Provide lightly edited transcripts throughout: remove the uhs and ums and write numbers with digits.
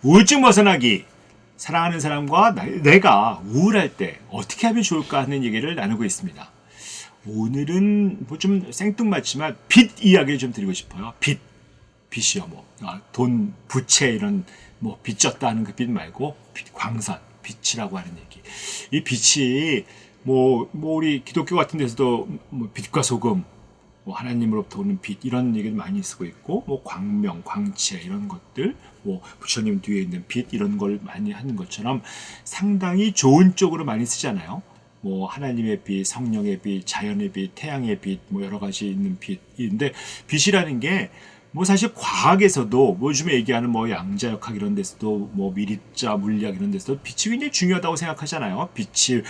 우울증 벗어나기. 사랑하는 사람과 내가 우울할 때 어떻게 하면 좋을까 하는 얘기를 나누고 있습니다. 오늘은 뭐 좀 생뚱맞지만 빚 이야기를 좀 드리고 싶어요. 빚이요. 돈, 부채 이런 빚 졌다 하는 그 빚 말고 광선, 빚이라고 하는 얘기. 이 빚이 우리 기독교 같은 데서도 빛과 소금, 하나님으로부터 오는 빛 이런 얘기를 많이 쓰고 있고 광명, 광채 이런 것들 부처님 뒤에 있는 빛 이런 걸 많이 하는 것처럼 상당히 좋은 쪽으로 많이 쓰잖아요. 하나님의 빛, 성령의 빛, 자연의 빛, 태양의 빛 여러 가지 있는 빛인데 빛이라는 게 사실 과학에서도 요즘에 얘기하는 양자역학 이런 데서도 미립자 물리학 이런 데서도 빛이 굉장히 중요하다고 생각하잖아요. 빛이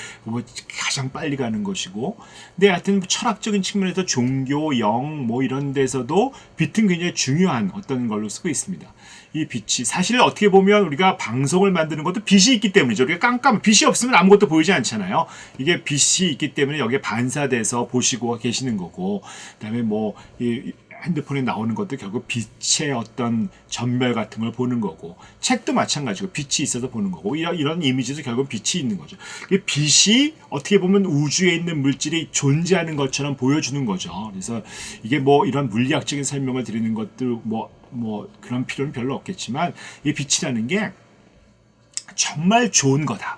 가장 빨리 가는 것이고. 근데 하여튼 철학적인 측면에서 종교, 영 이런 데서도 빛은 굉장히 중요한 어떤 걸로 쓰고 있습니다. 이 빛이 사실 어떻게 보면 우리가 방송을 만드는 것도 빛이 있기 때문이죠. 우리가 깜깜 빛이 없으면 아무것도 보이지 않잖아요. 이게 빛이 있기 때문에 여기에 반사돼서 보시고 계시는 거고, 그다음에 이 핸드폰에 나오는 것도 결국 빛의 어떤 전멸 같은 걸 보는 거고, 책도 마찬가지고 빛이 있어서 보는 거고, 이런 이미지도 결국 빛이 있는 거죠. 빛이 어떻게 보면 우주에 있는 물질이 존재하는 것처럼 보여주는 거죠. 그래서 이게 이런 물리학적인 설명을 드리는 것도 그런 필요는 별로 없겠지만, 이 빛이라는 게 정말 좋은 거다.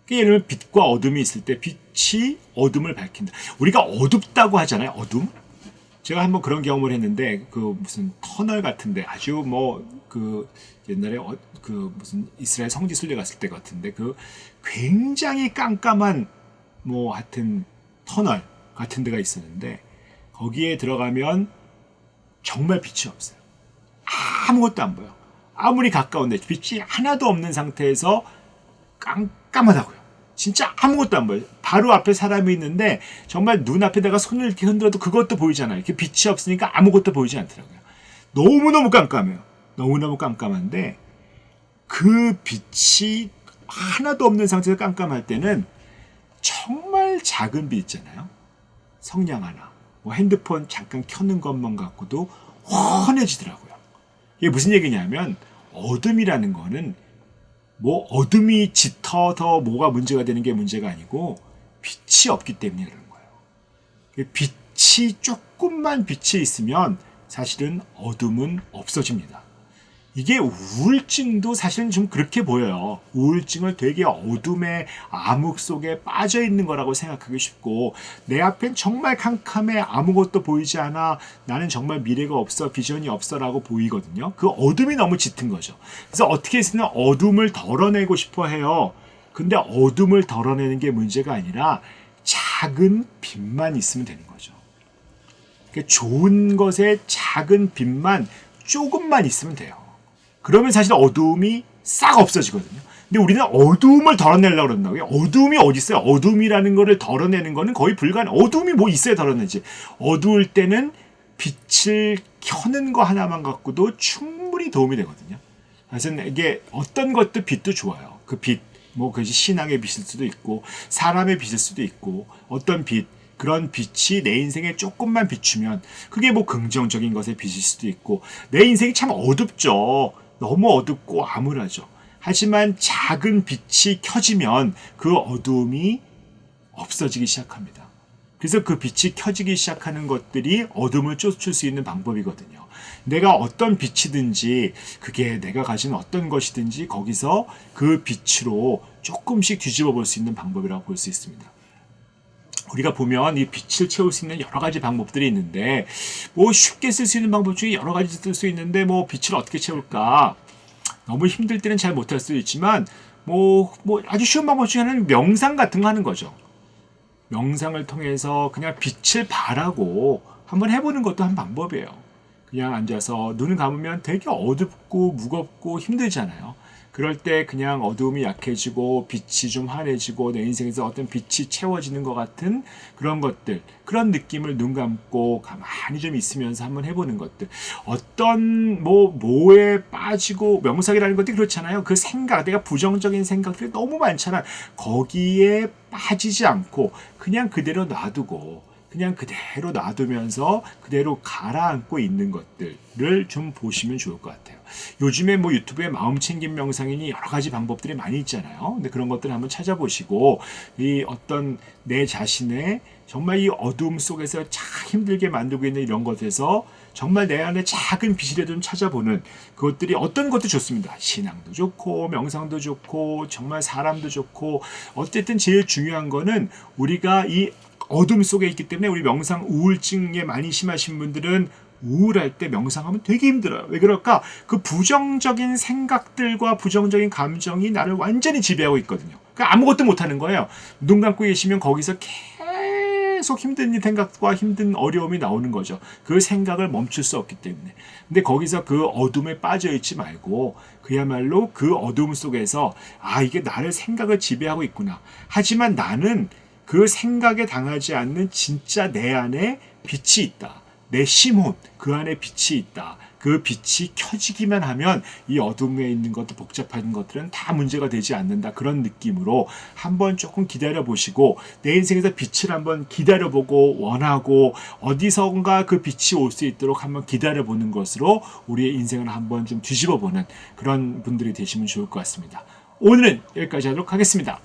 예를 들면 빛과 어둠이 있을 때 빛이 어둠을 밝힌다. 우리가 어둡다고 하잖아요. 어둠. 제가 한번 그런 경험을 했는데 무슨 터널 같은데 아주 옛날에 무슨 이스라엘 성지 순례 갔을 때 같은데 굉장히 깜깜한 하여튼 터널 같은 데가 있었는데 거기에 들어가면 정말 빛이 없어요. 아무것도 안 보여. 아무리 가까운데 빛이 하나도 없는 상태에서 깜깜하다고요. 진짜 아무것도 안 보여요. 바로 앞에 사람이 있는데 정말 눈앞에다가 손을 이렇게 흔들어도 그것도 보이잖아요. 이렇게 빛이 없으니까 아무것도 보이지 않더라고요. 너무너무 깜깜해요. 너무너무 깜깜한데 그 빛이 하나도 없는 상태에서 깜깜할 때는 정말 작은 빛 있잖아요. 성냥 하나. 핸드폰 잠깐 켜는 것만 갖고도 환해지더라고요. 이게 무슨 얘기냐면 어둠이라는 거는 어둠이 짙어서 뭐가 문제가 되는 게 문제가 아니고 빛이 없기 때문에 그런 거예요. 빛이 조금만 빛이 있으면 사실은 어둠은 없어집니다. 이게 우울증도 사실은 좀 그렇게 보여요. 우울증을 되게 어둠의 암흑 속에 빠져 있는 거라고 생각하기 쉽고, 내 앞엔 정말 캄캄해, 아무것도 보이지 않아, 나는 정말 미래가 없어, 비전이 없어라고 보이거든요. 그 어둠이 너무 짙은 거죠. 그래서 어떻게 해서는 어둠을 덜어내고 싶어 해요. 근데 어둠을 덜어내는 게 문제가 아니라 작은 빛만 있으면 되는 거죠. 그러니까 좋은 것에 작은 빛만 조금만 있으면 돼요. 그러면 사실 어두움이 싹 없어지거든요. 근데 우리는 어두움을 덜어내려고 그런다고요. 어두움이 어디 있어요? 어두움이라는 거를 덜어내는 거는 거의 불가능. 어두움이 있어야 덜어내지. 어두울 때는 빛을 켜는 거 하나만 갖고도 충분히 도움이 되거든요. 그래서 이게 어떤 것도 빛도 좋아요. 그 빛, 그것이 신앙의 빛일 수도 있고 사람의 빛일 수도 있고 어떤 빛, 그런 빛이 내 인생에 조금만 비추면 그게 긍정적인 것의 빛일 수도 있고, 내 인생이 참 어둡죠. 너무 어둡고 암울하죠. 하지만 작은 빛이 켜지면 그 어두움이 없어지기 시작합니다. 그래서 그 빛이 켜지기 시작하는 것들이 어둠을 쫓을 수 있는 방법이거든요. 내가 어떤 빛이든지, 그게 내가 가진 어떤 것이든지 거기서 그 빛으로 조금씩 뒤집어 볼 수 있는 방법이라고 볼 수 있습니다. 우리가 보면 이 빛을 채울 수 있는 여러 가지 방법들이 있는데, 쉽게 쓸 수 있는 방법 중에 여러 가지 쓸 수 있는데, 빛을 어떻게 채울까? 너무 힘들 때는 잘 못할 수도 있지만, 아주 쉬운 방법 중에 하나는 명상 같은 거 하는 거죠. 명상을 통해서 그냥 빛을 바라고 한번 해보는 것도 한 방법이에요. 그냥 앉아서 눈을 감으면 되게 어둡고 무겁고 힘들잖아요. 그럴 때 그냥 어두움이 약해지고 빛이 좀 환해지고 내 인생에서 어떤 빛이 채워지는 것 같은 그런 것들, 그런 느낌을 눈 감고 가만히 좀 있으면서 한번 해보는 것들. 어떤 뭐에 빠지고, 명상이라는 것도 그렇잖아요. 그 생각, 내가 부정적인 생각들이 너무 많잖아. 거기에 빠지지 않고 그냥 그대로 놔두고 그냥 그대로 놔두면서 그대로 가라앉고 있는 것들을 좀 보시면 좋을 것 같아요. 요즘에 뭐 유튜브에 마음챙김 명상이니 여러 가지 방법들이 많이 있잖아요. 근데 그런 것들 한번 찾아보시고 이 어떤 내 자신의 정말 이 어두움 속에서 참 힘들게 만들고 있는 이런 것에서 정말 내 안에 작은 빛이라도 좀 찾아보는 그것들이 어떤 것도 좋습니다. 신앙도 좋고 명상도 좋고 정말 사람도 좋고 어쨌든 제일 중요한 거는 우리가 이 어둠 속에 있기 때문에 우리 명상 우울증에 많이 심하신 분들은 우울할 때 명상하면 되게 힘들어요. 왜 그럴까? 그 부정적인 생각들과 부정적인 감정이 나를 완전히 지배하고 있거든요. 그러니까 아무것도 못하는 거예요. 눈 감고 계시면 거기서 계속 힘든 생각과 힘든 어려움이 나오는 거죠. 그 생각을 멈출 수 없기 때문에. 근데 거기서 그 어둠에 빠져 있지 말고 그야말로 그 어둠 속에서 이게 나를 생각을 지배하고 있구나. 하지만 나는 그 생각에 당하지 않는 진짜 내 안에 빛이 있다. 내 심혼, 그 안에 빛이 있다. 그 빛이 켜지기만 하면 이 어둠에 있는 것도 복잡한 것들은 다 문제가 되지 않는다. 그런 느낌으로 한번 조금 기다려보시고 내 인생에서 빛을 한번 기다려보고 원하고 어디선가 그 빛이 올 수 있도록 한번 기다려보는 것으로 우리의 인생을 한번 좀 뒤집어보는 그런 분들이 되시면 좋을 것 같습니다. 오늘은 여기까지 하도록 하겠습니다.